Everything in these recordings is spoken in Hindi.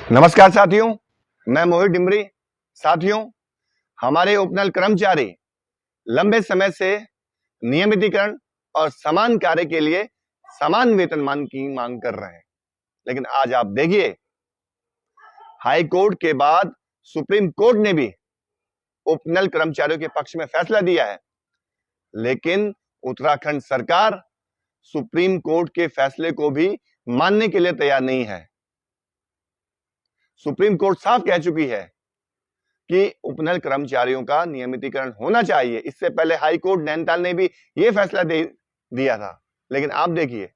नमस्कार साथियों, मैं मोहित डिमरी। साथियों, हमारे उपनल कर्मचारी लंबे समय से नियमितीकरण और समान कार्य के लिए समान वेतनमान की मांग कर रहे हैं, लेकिन आज आप देखिए, हाई कोर्ट के बाद सुप्रीम कोर्ट ने भी उपनल कर्मचारियों के पक्ष में फैसला दिया है, लेकिन उत्तराखंड सरकार सुप्रीम कोर्ट के फैसले को भी मानने के लिए तैयार नहीं है। सुप्रीम कोर्ट साफ कह चुकी है कि उपनल कर्मचारियों का नियमितीकरण होना चाहिए। इससे पहले हाई कोर्ट नैनीताल ने भी यह फैसला दिया था, लेकिन आप देखिए,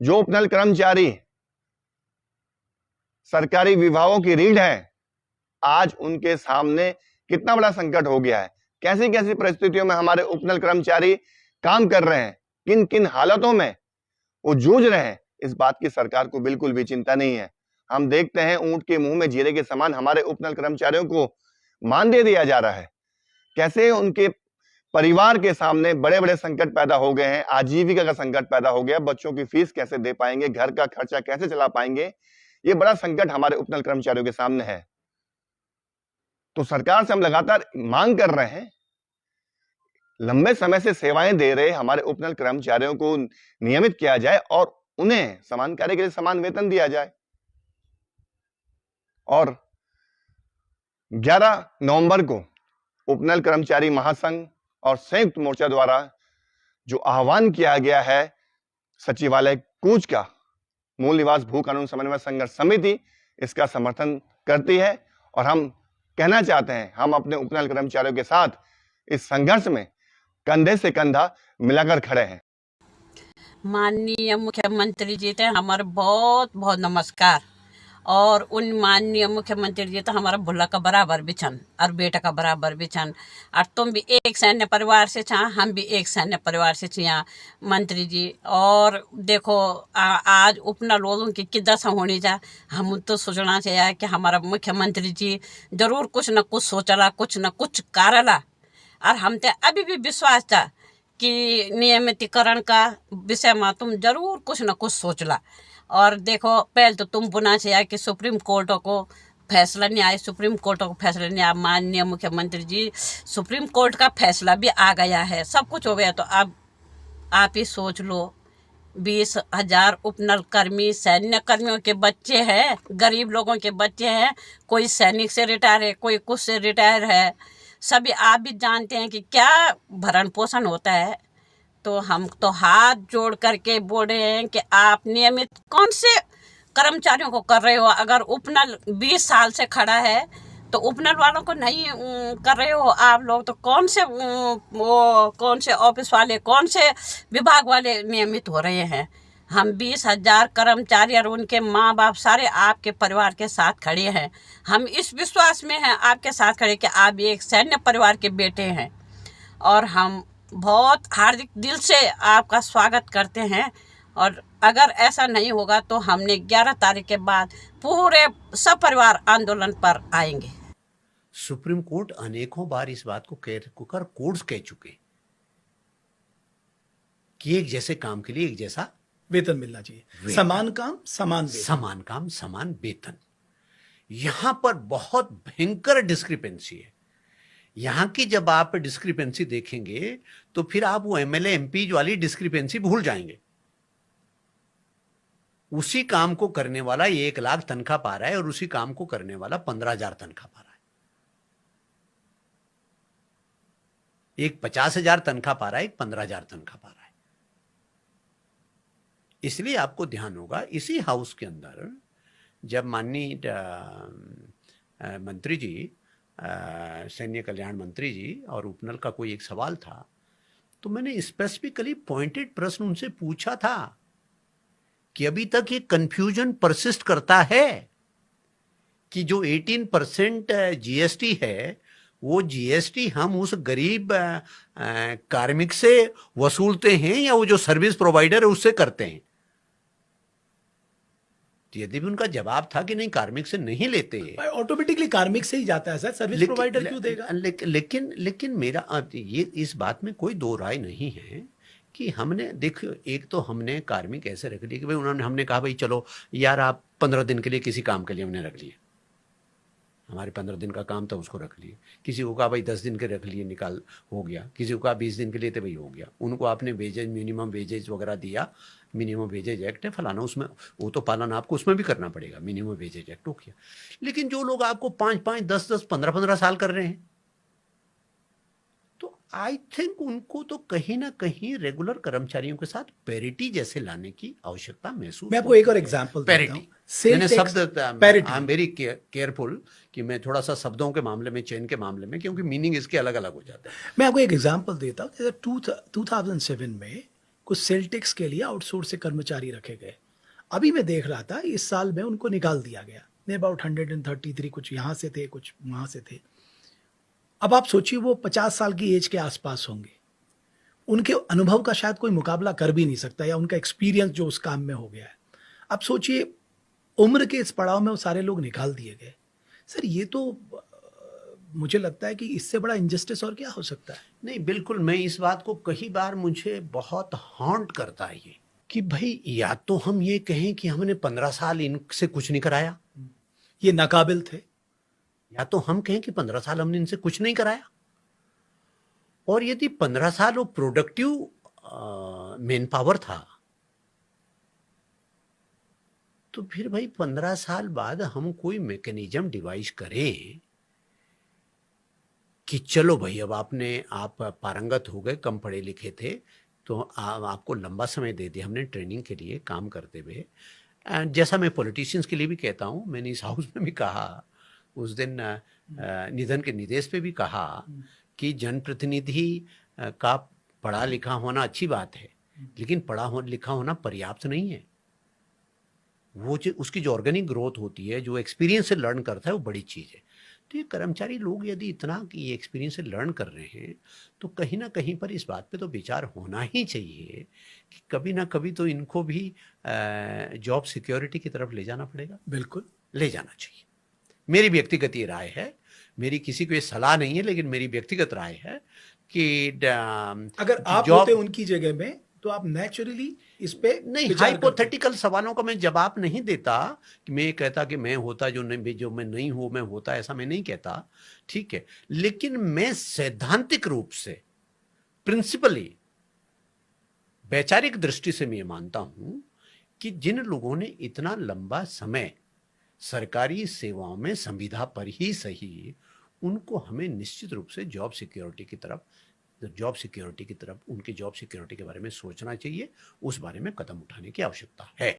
जो उपनल कर्मचारी सरकारी विभागों की रीढ़ है, आज उनके सामने कितना बड़ा संकट हो गया है। कैसी कैसी परिस्थितियों में हमारे उपनल कर्मचारी काम कर रहे हैं, किन किन हालातों में वो जूझ रहे हैं, इस बात की सरकार को बिल्कुल भी चिंता नहीं है। हम देखते हैं ऊंट के मुंह में जीरे के समान हमारे उपनल कर्मचारियों को मान दे दिया जा रहा है। कैसे उनके परिवार के सामने बड़े बड़े संकट पैदा हो गए हैं। आजीविका का संकट पैदा हो गया, बच्चों की फीस कैसे दे पाएंगे, घर का खर्चा कैसे चला पाएंगे, ये बड़ा संकट हमारे उपनल कर्मचारियों के सामने है। तो सरकार से हम लगातार मांग कर रहे हैं, लंबे समय से सेवाएं दे रहे हमारे उपनल कर्मचारियों को नियमित किया जाए और उन्हें समान कार्य के लिए समान वेतन दिया जाए। और 11 नवंबर को उपनल कर्मचारी महासंघ और संयुक्त मोर्चा द्वारा जो आह्वान किया गया है सचिवालय कूच का, मूल निवास भू कानून समन्वय संघर्ष समिति इसका समर्थन करती है। और हम कहना चाहते हैं, हम अपने उपनल कर्मचारियों के साथ इस संघर्ष में कंधे से कंधा मिलाकर खड़े हैं। माननीय मुख्यमंत्री जी थे हमारे बहुत बहुत नमस्कार। और उन माननीय मुख्यमंत्री जी तो हमारा भुल्ला का बराबर भी छन और बेटा का बराबर भी छन। और तुम भी एक सैन्य परिवार से छा, हम भी एक सैन्य परिवार से छिया मंत्री जी। और देखो आज उपनल लोगों की दशा होनी जा, हम तो सोचना चाहिए कि हमारा मुख्यमंत्री जी जरूर कुछ न कुछ सोचला, कुछ न कुछ कारला। और हम ते अभी भी विश्वास था कि नियमितीकरण का विषय में तुम जरूर कुछ न कुछ सोचला। और देखो, पहले तो तुम बुना चाहिए कि सुप्रीम कोर्ट को फैसला नहीं आए, सुप्रीम कोर्ट को फैसला नहीं आया। माननीय मुख्यमंत्री जी, सुप्रीम कोर्ट का फैसला भी आ गया है, सब कुछ हो गया। तो अब आप ही सोच लो, 20,000 उपनल कर्मी सैन्य कर्मियों के बच्चे हैं, गरीब लोगों के बच्चे हैं। कोई सैनिक से रिटायर है, कोई कुछ से रिटायर है। सभी आप भी जानते हैं कि क्या भरण पोषण होता है। तो हम तो हाथ जोड़ करके बोल रहे हैं कि आप नियमित कौन से कर्मचारियों को कर रहे हो। अगर उपनल 20 साल से खड़ा है तो उपनल वालों को नहीं कर रहे हो आप लोग, तो कौन से ऑफिस वाले, कौन से विभाग वाले नियमित हो रहे हैं। हम 20,000 कर्मचारी और उनके माँ बाप सारे आपके परिवार के साथ खड़े हैं। हम इस विश्वास में हैं आपके साथ खड़े कि आप एक सैन्य परिवार के बेटे हैं। और हम बहुत हार्दिक दिल से आपका स्वागत करते हैं। और अगर ऐसा नहीं होगा तो हमने 11 तारीख के बाद पूरे सब परिवार आंदोलन पर आएंगे। सुप्रीम कोर्ट अनेकों बार इस बात को कोर्ट्स कह चुके कि एक जैसे काम के लिए एक जैसा वेतन मिलना चाहिए, समान काम समान वेतन। समान काम समान वेतन। यहां पर बहुत भयंकर डिस्क्रिपेंसी है। यहां की जब आप डिस्क्रिपेंसी देखेंगे तो फिर आप वो एमएलए एमपी वाली डिस्क्रिपेंसी भूल जाएंगे। उसी काम को करने वाला 1 लाख तनख्वाह पा रहा है और उसी काम को करने वाला 15,000 तनख्वाह पा रहा है। एक 50,000 तनख्वाह पा रहा है, एक 15,000 तनख्वाह पा रहा है। इसलिए आपको ध्यान होगा, इसी हाउस के अंदर जब माननीय मंत्री जी, सैन्य कल्याण मंत्री जी और उपनल का कोई एक सवाल था, तो मैंने स्पेसिफिकली पॉइंटेड प्रश्न उनसे पूछा था कि अभी तक ये कंफ्यूजन परसिस्ट करता है कि जो 18% जीएसटी है, वो जीएसटी हम उस गरीब कार्मिक से वसूलते हैं या वो जो सर्विस प्रोवाइडर है उससे करते हैं। यदि भी उनका जवाब था कि नहीं, कार्मिक से नहीं लेते, ऑटोमेटिकली कार्मिक से ही जाता है सर, सर्विस प्रोवाइडर क्यों देगा। लेकिन मेरा ये इस बात में कोई दो राय नहीं है कि हमने देखियो, एक तो हमने कार्मिक ऐसे रख लिए कि भाई हमने कहा भाई चलो यार आप 15 दिन के लिए किसी काम के लिए हमने रख लिए, हमारे 15 दिन का काम था उसको रख लिए। किसी को कहा भाई 10 दिन के रख लिए, निकाल हो गया। किसी को कहा 20 दिन के लिए, तो भाई हो गया। उनको आपने वेजेज, मिनिमम वेजेज वगैरह दिया, मिनिमम वेजेज एक्ट है फलाना, उसमें वो तो पालन आपको उसमें भी करना पड़ेगा, मिनिमम वेजेज एक्ट हो गया। लेकिन जो लोग आपको 5-5, 10-10, 15-15 साल कर रहे हैं, तो आई थिंक उनको तो कहीं ना कहीं रेगुलर कर्मचारियों के साथ पैरिटी जैसे लाने की आवश्यकता महसूस। मैं आपको एक और एग्जांपल देता पैरिटी, हूं। सेल मैंने टैक्स शब्द, parity. I am very careful कि मैं थोड़ा सा शब्दों के मामले में, चयन के मामले में, क्योंकि मीनिंग इसके अलग अलग हो जाता है। मैं आपको एक एग्जांपल देता हूं। जैसे 2007 में कुछ सेल टैक्स के लिए आउटसोर्स से कर्मचारी रखे गए। अभी मैं देख रहा था इस साल में उनको निकाल दिया गया। अबाउट 133, कुछ यहाँ से थे कुछ वहाँ से थे। अब आप सोचिए वो 50 साल की एज के आसपास होंगे। उनके अनुभव का शायद कोई मुकाबला कर भी नहीं सकता, या उनका एक्सपीरियंस जो उस काम में हो गया है। अब सोचिए उम्र के इस पड़ाव में वो सारे लोग निकाल दिए गए। सर ये तो मुझे लगता है कि इससे बड़ा इनजस्टिस और क्या हो सकता है। नहीं, बिल्कुल, मैं इस बात को कई बार, मुझे बहुत हॉन्ट करता है ये कि भाई या तो हम ये कहें कि हमने 15 साल इनसे कुछ नहीं कराया, ये नाकाबिल थे, या तो हम कहें कि 15 साल हमने इनसे कुछ नहीं कराया। और यदि 15 साल वो प्रोडक्टिव मेन पावर था, तो फिर भाई 15 साल बाद हम कोई मैकेनिज्म डिवाइस करें कि चलो भाई अब आप पारंगत हो गए, कम पढ़े लिखे थे, तो आपको लंबा समय दे दिया हमने ट्रेनिंग के लिए काम करते हुए। जैसा मैं पॉलिटिशियंस के लिए भी कहता हूँ, मैंने इस हाउस में भी कहा उस दिन, निधन के निर्देश पे भी कहा कि जनप्रतिनिधि का पढ़ा लिखा होना अच्छी बात है, लेकिन लिखा होना पर्याप्त नहीं है। वो जो उसकी जो ऑर्गेनिक ग्रोथ होती है, जो एक्सपीरियंस से लर्न करता है, वो बड़ी चीज़ है। तो ये कर्मचारी लोग यदि इतना कि ये एक्सपीरियंस से लर्न कर रहे हैं, तो कहीं ना कहीं पर इस बात पे तो विचार होना ही चाहिए कि कभी ना कभी तो इनको भी जॉब सिक्योरिटी की तरफ ले जाना पड़ेगा। बिल्कुल ले जाना चाहिए। मेरी व्यक्तिगत ये राय है, मेरी किसी को ये सलाह नहीं है, लेकिन मेरी व्यक्तिगत राय है कि अगर आप होते उनकी जगह में तो आप नेचुरली इस पे नहीं, हाइपोथेटिकल सवालों का मैं जवाब नहीं देता कि मैं कहता कि मैं होता जो मैं नहीं हूं मैं होता, ऐसा मैं नहीं कहता, ठीक है। लेकिन मैं सैद्धांतिक रूप से, प्रिंसिपली, वैचारिक दृष्टि से मैं मानता हूं कि जिन लोगों ने इतना लंबा समय सरकारी सेवाओं में संविदा पर ही सही, उनको हमें निश्चित रूप से जॉब सिक्योरिटी की तरफ, उनकी जॉब सिक्योरिटी के बारे में सोचना चाहिए, उस बारे में कदम उठाने की आवश्यकता है।